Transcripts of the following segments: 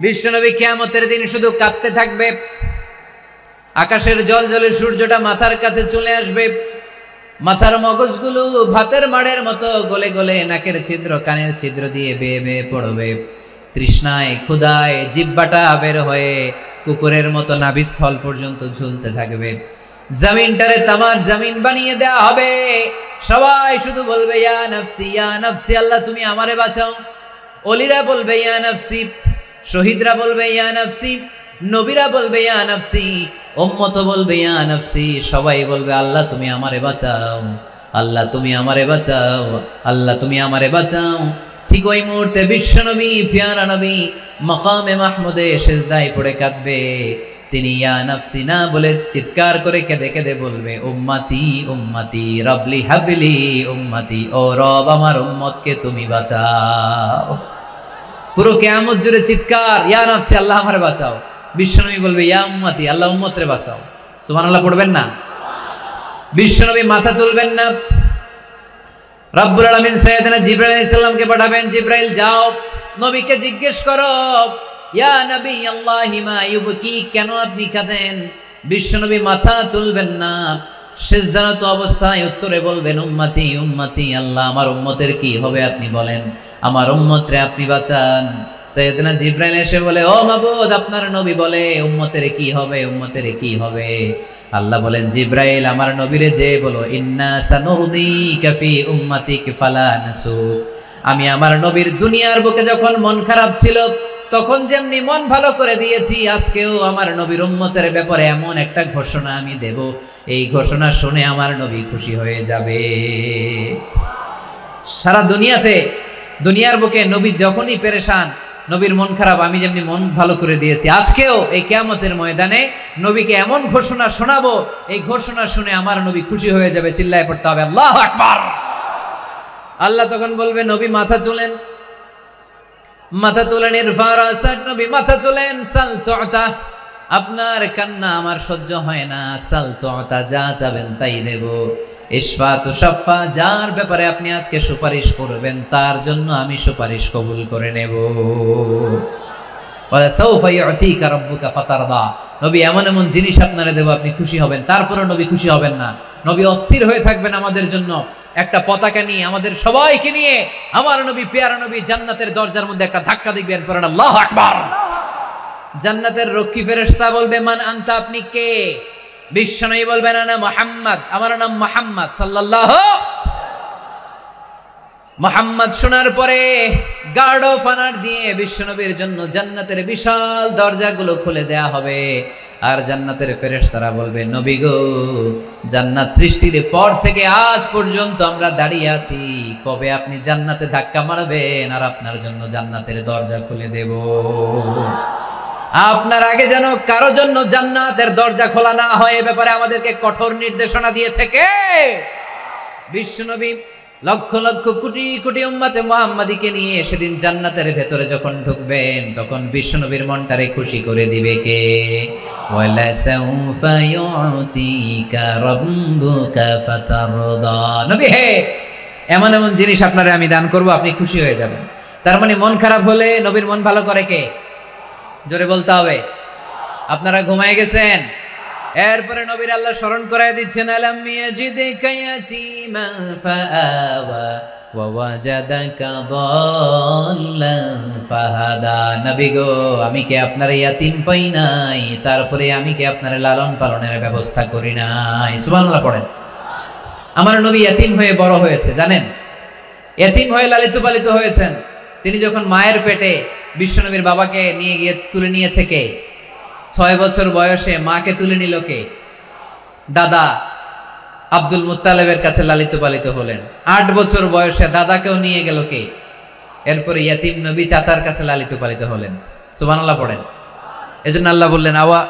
বিশ্বনবী কিয়ামতের দিন শুধু কাঁদতে থাকবে। আকাশের জলজলে সূর্যটা মাথার কাছে চলে আসবে, মাথার মগজগুলো ভাতের মাড়ের মতো গলে গলে নাকের ছিদ্র কানের ছিদ্র দিয়ে বেয়ে বেয়ে পড়বে। তৃষ্ণায় ক্ষুধায় জিহ্বাটা বের হয়ে কুকুরের মতো নাভিস্থল পর্যন্ত ঝুলতে থাকবে। জমিনটারে তামার জমিন বানিয়ে দেয়া হবে। সবাই শুধু বলবে ইয়া নাফসি, আল্লাহ তুমি আমারে বাঁচাও। অলিরা বলবে ইয়া নাফসি, শহীদরা বলবে ইয়া নাফসি, নবীরা বলবে ইয়া নাফসি, উম্মত বলবে ইয়া নাফসি। সবাই বলবে আল্লাহ তুমি আমারে বাঁচাও, আল্লাহ তুমি আমারে বাঁচাও, আল্লাহ তুমি আমারে বাঁচাও। ঠিক ওই মুহূর্তে বিশ্বনবী প্যারা নবী মাকামে মাহমুদে সিজদায় পড়ে কাঁদবে। তিনি ইয়া নাফসি না বলে চিৎকার করে কেঁদে কেঁদে বলবে উম্মতি উম্মতি রবলি হাবলি উম্মতি, ও রব আমার উম্মতকে তুমি বাঁচাও। পুরো কিয়ামত জুড়ে চিৎকার ইয়া নাফসি, আল্লাহ আমারে বাঁচাও। বিশ্বনবী বলবে ইয়া উম্মতি, আল্লাহ উম্মতরে বাঁচাও। সুবহানাল্লাহ পড়বেন না? বিশ্বনবী মাথা তুলবেন না। রব্বুল আলামিন সাইয়েদনা জিবরাইল আলাইহিস সালামকে পাঠাবেন, জিবরাইল যাও নবীকে জিজ্ঞেস করো ইয়া নবী আল্লাহি মা ইউবকি, কেন আপনি কাঁদেন? বিশ্বনবী মাথা তুলবেন না, সিজদারত অবস্থায় উত্তরে বলবেন উম্মতি উম্মতি, আল্লাহ আমার উম্মতের কি হবে আপনি বলেন, আমার উম্মতরে আপনি বাঁচান। সাইয়েদনা জিবরাইল এসে বলে ও মাবুদ, আপনার নবী বলে উম্মতের কি হবে, উম্মতের কি হবে? আল্লাহ বলেন জিবরাইল আমার নবীরে যে বলো ইন্না সানুরদিকা ফি উম্মাতিক ফালা নাসু। আমি আমার নবীর দুনিয়ার বুকে যখন মন খারাপ ছিল তখন যেমনি মন ভালো করে দিয়েছি, আজকেও আমার নবীর উম্মতের ব্যাপারে এমন একটা ঘোষণা আমি দেব, এই ঘোষণা শুনে আমার নবী খুশি হয়ে যাবে। সারা দুনিয়াতে দুনিয়ার বুকে নবী যখনই পেরেশান, নবীর মন খারাপ, আমি যেমনি মন ভালো করে দিয়েছি, আজকেও এই কিয়ামতের ময়দানে নবীকে এমন ঘোষণা শোনাবো, এই ঘোষণা শুনে আমার নবী খুশি হয়ে যাবে। চিল্লায় পড়তে হবে আল্লাহু আকবার। আল্লাহ তখন বলবে নবী মাথা তোলেন, মাথা তোলেন, ইরফা রাসাক, নবী মাথা তোলেন, সাল তুতা, আপনার কান্না আমার সহ্য হয় না, সাল তুতা, যা চাবেন তাই দেব। ইশফা তুশাফা, যার ব্যাপারে আপনি আজকে সুপারিশ করবেন তার জন্য আমি সুপারিশ কবুল করে নেব। ওয়া সাউফা ইউতিকা রাব্বুকা ফাতারদা, নবী এমন এমন জিনিস আপনারে দেব আপনি খুশি হবেন। তারপরে নবী খুশি হবেন না, নবী অস্থির হয়ে থাকবেন আমাদের জন্য। একটা পতাকা নিয়ে আমাদের সবাইকে নিয়ে আমার নবী পেয়ারা নবী জান্নাতের দরজার মধ্যে একটা ধাক্কা দিবেন, পড়েন আল্লাহু আকবার। জান্নাতের রক্ষী ফেরেশতা বলবে মান আনতা, আপনি কে? বিশ্বনবী বলবেন আনা মুহাম্মদ, আমার নাম মুহাম্মদ সাল্লাল্লাহু। মুহাম্মদ শোনার পরে গার্ড অফ অনার দিয়ে বিশ্বনবীর জন্য জান্নাতের বিশাল দরজাগুলো খুলে দেয়া হবে। আর জান্নাতের ফেরেশতারা বলবে নবী গো, জান্নাত সৃষ্টির পর থেকে আজ পর্যন্ত আমরা দাঁড়িয়ে আছি, কবে আপনি জান্নাতে ধাক্কা মারবেন আর আপনার জন্য জান্নাতের দরজা খুলে দেব। আপনার আগে যেন কারো জন্য জান্নাতের দরজা খোলা না হয়, এ ব্যাপারে আমাদেরকে কঠোর নির্দেশনা দিয়েছে কে? বিশ্বনবী লক্ষ লক্ষ কোটি কোটি উম্মতে মুহাম্মাদীকে নিয়ে সেদিন জান্নাতের ভেতরে যখন ঢুকবেন তখন বিশ্বনবীর মনটারে খুশি করে দিবে কে? ওয়ালা সাউফা ইউতিকা রাব্বুকা ফাতারদা, নবী হে এমন এমন জিনিস আপনারে আমি দান করব, আপনি খুশি হয়ে যাবেন। তার মানে মন খারাপ হলে নবীর মন ভালো করে কে? জোরে বলতে হবে। আপনারা ঘুমায় গেছেন? এরপরে নবীর আল্লাহ স্মরণ করায় দিচ্ছেন আলাম ইয়াজিদকা ইয়াতীমান ফাআওয়া ওয়া ওয়াজাদাকা দাল্লান ফাহাদা। নবী গো, আমি কি আপনার ইয়াতীম পাই নাই, তারপরে আমি কি আপনার লালন পালনের ব্যবস্থা করি নাই? সুবহানাল্লাহ পড়েন। আমার নবী ইয়াতীম হয়ে বড় হয়েছে, জানেন? ইয়াতীম হয়ে লালিত পালিত হয়েছেন। তিনি যখন মায়ের পেটে বিশ্বনবীর বাবাকে নিয়ে গিয়ে তুলে নিয়েছে কে? 6 বছর বয়সে মাকে তুলে নিল কে? দাদা আব্দুল মুত্তালিবের কাছে লালিত পালিত হলেন। 8 বছর বয়সে দাদাকেও নিয়ে গেল কে? এরপরে ইয়াতীম নবী চাচার কাছে লালিত পালিত হলেন। সুবহানাল্লাহ পড়েন। এজন্য আল্লাহ বললেন আওয়া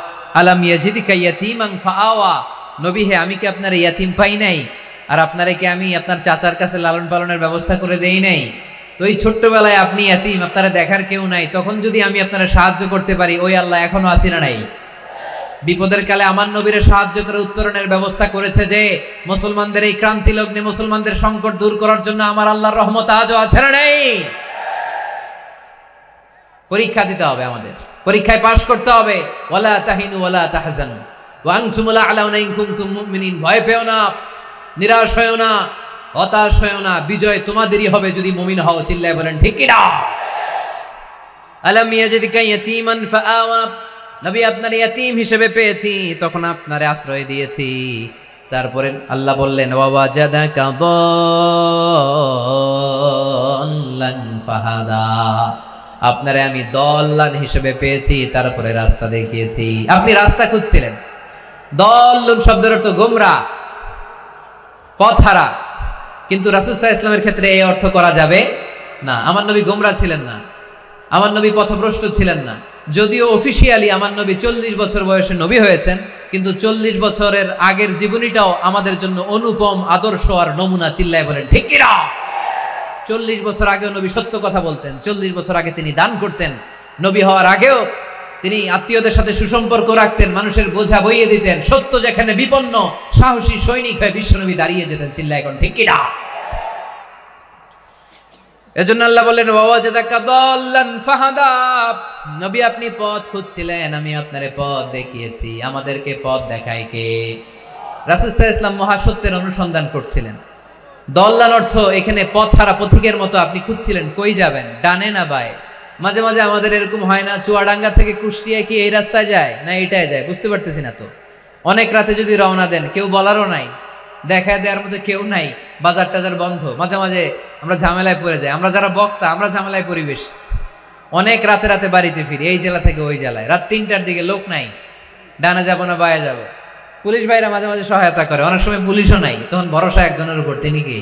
আলাম ইয়াজিদিকা ইয়াতীমান ফাআওয়া, নবী হে আমি কি আপনার ইয়াতীম পাই নাই, আর আপনারে কি আমি আপনার চাচার কাছে লালন পালনের ব্যবস্থা করে দেই নাই? তো এই ছোট্টবেলায় আপনি ইয়াতীম, আপনারা দেখার কেউ নাই, তখন যদি আমি আপনারা সাহায্য করতে পারি, ওই আল্লাহ এখনো আসিনা নাই? বিপদের কালে আমার নবীরে সাহায্য করে উত্তরণের ব্যবস্থা করেছে যে মুসলমানদের এই ক্রান্তি লগ্নে মুসলমানদের সংকট দূর করার জন্য আমার আল্লাহর রহমত আজও আছে না নেই? পরীক্ষা দিতে হবে, আমাদের পরীক্ষায় পাশ করতে হবে। ওয়ালা তাহিনু ওয়ালা তাহজানু ওয়া আনতুমুল আ'লাউনা ইন কুনতুম মুমিনিন। ভয় পেও না, নিরাশ হয়ো না, হতাশ হয়ো না, বিজয় তোমাদেরই হবে যদি মুমিন হও। চিল্লায় বলেন ঠিক কি না? আলাম ইয়াজিদকা ইয়াতীমান ফাআওয়া। নবী আপনার ইয়াতীম হিসেবে পেয়েছি, তখন আপনারে আশ্রয় দিয়েছি। তারপরে আল্লাহ বললেন ওয়াওয়াজাদাকা দাল্লান ফাহাদা। আপনারে আমি দল্লান হিসেবে পেয়েছি, তারপরে রাস্তা দেখিয়েছি। আপনি রাস্তা খুঁজছিলেন। দল্লুন শব্দের অর্থ গোমরা, পথহারা। কিন্তু রাসূল সাল্লাল্লাহু আলাইহি ওয়াসাল্লামের ক্ষেত্রে এই অর্থ করা যাবে না। আমার নবী গোমরা ছিলেন না, আমার নবী পথভ্রষ্ট ছিলেন না। যদিও অফিসিয়ালি আমার নবী 40 বছর বয়সে নবী হয়েছেন, কিন্তু 40 বছরের আগের জীবনীটাও আমাদের জন্য অনুপম আদর্শ আর নমুনা। চিল্লায় বলেন ঠিক কি না? 40 বছর আগেও নবী সত্য কথা বলতেন। 40 বছর আগে তিনি দান করতেন। নবী হওয়ার আগেও তিনি আত্মীয়দের সাথে সুসম্পর্ক রাখতেন, মানুষের বোঝা বইয়ে দিতেন। সত্য যেখানে বিপন্ন, সাহসী সৈনিক হয়ে বিশ্বনবী দাঁড়িয়ে যেতেন। চিল্লায় এখন ঠিক কি না? এজন্য আল্লাহ বললেন ওয়াওয়াজাদাকা দাল্লান ফাহাদা। নবী আপনি পথ খুঁজছিলেন, আমি আপনারে পথ দেখিয়েছি। আমাদেরকে পথ দেখায় কে? রাসূল সাল্লাল্লাহু আলাইহি ওয়াসাল্লাম মহাসত্যের অনুসন্ধান করছিলেন। দল্লান অর্থ এখানে পথহারা পথিকের মতো আপনি খুঁজছিলেন, কই যাবেন, ডানে না বায়ে। মাঝে মাঝে আমাদের এরকম হয় না, চুয়াডাঙ্গা থেকে কুষ্টিয়া কি এই রাস্তায় যায় না এইটায় যায়, বুঝতে পারতেছি না তো। অনেক রাতে যদি রওনা দেন, কেউ বলারও নাই, দেখা দেওয়ার মতো কেউ নাই, বাজার টাজার বন্ধ, মাঝে মাঝে আমরা ঝামেলায় পড়ে যাই। আমরা যারা বক্তা, আমরা ঝামেলায় পরিবেশ। অনেক রাতে রাতে বাড়িতে ফিরি, এই জেলা থেকে ওই জেলায়, রাত 3টার দিকে লোক নাই, ডানে যাবো না বায়ে যাবো। পুলিশ ভাইরা মাঝে মাঝে সহায়তা করে, অনেক সময় পুলিশও নাই, তখন ভরসা একজনের উপর, তিনি কি?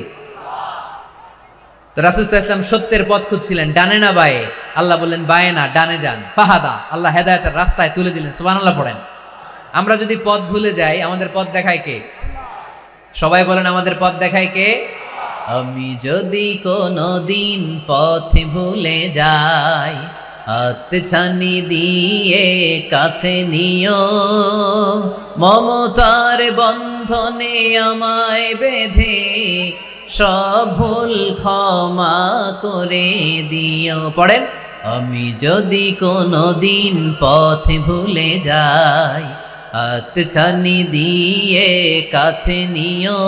তো রাসূল সাল্লাল্লাহু আলাইহি ওয়াসাল্লাম সত্যের পথ খুঁজছিলেন, ডানে না বায়ে। আল্লাহ বললেন বায়ে না, ডানে যান। ফাহাদা, আল্লাহ হেদায়েতের রাস্তায় তুলে দিলেন। সুবহানাল্লাহ পড়েন। আমরা যদি পথ ভুলে যাই, আমাদের পথ দেখায় কে? সবাই বলেন আমাদের পথ দেখায় কে? আমি যদি কোনদিন পথ ভুলে যাই, হাতছানি দিয়ে কাছে নিও, মমতার বন্ধনে আমায় বেঁধে সব ভুল ক্ষমা করে দিও। পড়েন, আমি যদি কোনদিন পথ ভুলে যাই, হাতছানি দিয়ে কাছে নিও,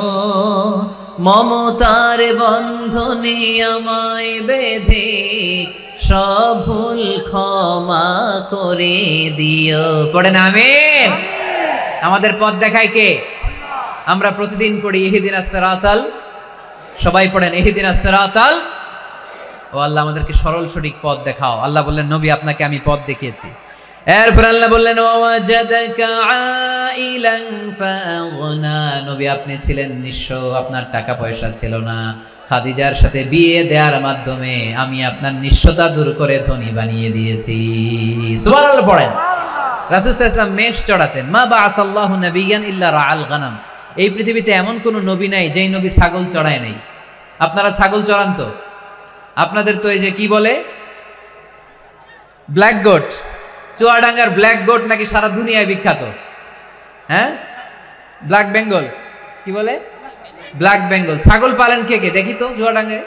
মমতার বন্ধনে আমায় বেঁধে সব ভুল ক্ষমা করে দিও। পড়েন আমিন। আমাদের পথ দেখায় কে? আমরা প্রতিদিন পড়ি ইহদিনাস সিরাতাল, সবাই পড়েন ইহদিনাস সিরাতাল। ও আল্লাহ আমাদেরকে সরল সঠিক পথ দেখাও। আল্লাহ বললেন নবী আপনাকে আমি পথ দেখিয়েছি। এরপর আল্লাহ বললেন ওয়াজাদাকা আইলান ফাআগনা। নবী আপনি ছিলেন নিঃস্ব, আপনার টাকা পয়সা ছিল না। খাদিজার সাথে বিয়ে দেওয়ার মাধ্যমে আমি আপনার নিঃস্বতা দূর করে ধনী বানিয়ে দিয়েছি। সুবহানাল্লাহ পড়েন। রাসূল সাল্লাল্লাহু আলাইহি ওয়াসাল্লাম মেষ চড়াতেন। মা বাআসাল্লাহু নাবিয়ান ইল্লা রাআল গানাম। এই পৃথিবীতে এমন কোন নবী নাই যেই নবী ছাগল চড়ায় নাই। আপনারা ছাগল চড়ান তো? আপনাদের তো এই যে কি বলে ব্ল্যাক গোট, চুয়াডাঙ্গার ব্ল্যাক গোট নাকি সারা দুনিয়ায় বিখ্যাত। হ্যাঁ, ব্ল্যাক বেঙ্গল, কি বলে ব্ল্যাক বেঙ্গল। ছাগল পালেন কে কে দেখি তো চুয়াডাঙ্গায়?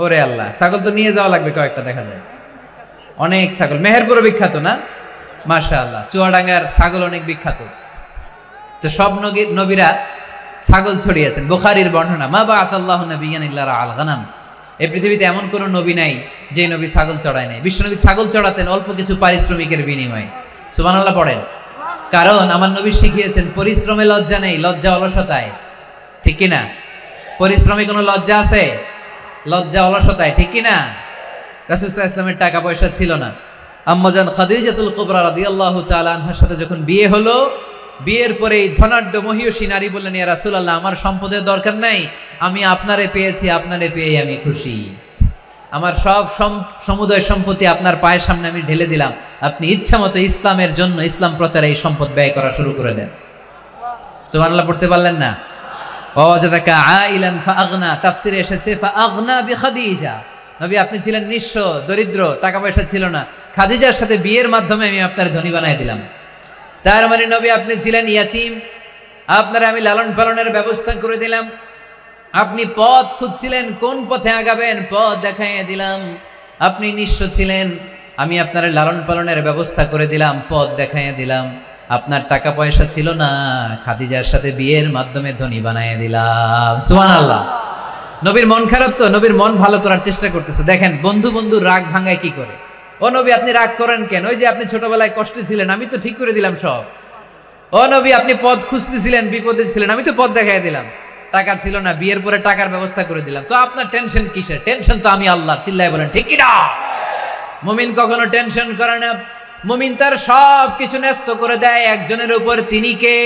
ওরে আল্লাহ, ছাগল তো নিয়ে যাওয়া লাগবে কয়েকটা, দেখা যায় অনেক ছাগল। মেহেরপুরও বিখ্যাত না? মাশাআল্লাহ, চুয়াডাঙ্গার ছাগল অনেক বিখ্যাত। তো সব নবীরা ছাগল ছড়িয়েছেন। বুখারীর বর্ণনা, মা বাআসাল্লাহু নাবিয়ান ইল্লা রাআল গানাম। এই পৃথিবীতে এমন কোন নবী নাই যে নবী ছাগল চড়ায় নাই। বিশ্বনবী ছাগল চড়াতেন অল্প কিছু পারিশ্রমিকের বিনিময়ে। সুবহানাল্লাহ পড়েন। কারণ আমার নবী শিখিয়েছেন পরিশ্রমে লজ্জা নেই, লজ্জা অলসতায়। ঠিক কি না? পরিশ্রমে কোনো লজ্জা আছে? লজ্জা অলসতায়, ঠিক কি না? রাসূল সাল্লাল্লাহু আলাইহি ওয়াসাল্লামের টাকা পয়সা ছিল না। আম্মাজান খাদিজাতুল কুবরা রাদিয়াল্লাহু তাআলা আনহার সাথে যখন বিয়ে হলো, বিয়ের পরে ধনাঢ্য মহিয়সী নারী বললেন, ইয়া রাসূলুল্লাহ, আমার সম্পদের দরকার নাই, আমি আপনারে পেয়েছি, আপনারে পেয়ে আমি খুশি। আমার সব সমুদয় সম্পত্তি আপনার পায়ের সামনে আমি ঢেলে দিলাম, আপনি ইচ্ছা মতো ইসলামের জন্য, ইসলাম প্রচারে এই সম্পদ ব্যয় করা শুরু করে দেন। সুবহানাল্লাহ পড়তে পারলেন না? ওয়াজাদাকা আইলান ফাআগনা, তাফসিরে এসেছে ফাআগনা বিখাদিজা। নবী আপনি ছিলেন নিঃস্ব, দরিদ্র, টাকা পয়সা ছিল না, খাদিজার সাথে বিয়ের মাধ্যমে আমি আপনার ধনী বানাই দিলাম। তার মানে নবী আপনি ছিলেন ইয়াতীম, আপনারা আমি লালন পালনের ব্যবস্থা করে দিলাম। আপনি পথ খুঁজছিলেন, কোন পথে আগাবেন, পথ দেখাইয়ে দিলাম। আপনি নিঃস্ব ছিলেন, আমি আপনার লালন পালনের ব্যবস্থা করে দিলাম, পথ দেখাইয়া দিলাম। আপনার টাকা পয়সা ছিল না, খাদিজার সাথে বিয়ের মাধ্যমে ধনী বানাইয়া দিলাম। সুবহানাল্লাহ। নবীর মন খারাপ তো, নবীর মন ভালো করার চেষ্টা করতেছে। দেখেন বন্ধু বন্ধু রাগ ভাঙায় কি করে। ও নবী আপনি রাগ করেন কেন? ওই যে আপনি ছোটবেলায় কষ্টে ছিলেন, আমি তো ঠিক করে দিলাম সব। ও নবী আপনি পথ খুঁজতেছিলেন, বিপদে ছিলেন, আমি তো পথ দেখাই দিলাম। টাকা ছিল না, বিয়ের পরে টাকার ব্যবস্থা করে দিলাম। তো আপনার টেনশন কিসের? টেনশন তো আমি আল্লাহ। চিল্লায় বলেন ঠিক কি না? মুমিন কখনো টেনশন করে না। মুমিন তার সব কিছু ন্যস্ত করে দেয় একজনের উপর, তিনি কে?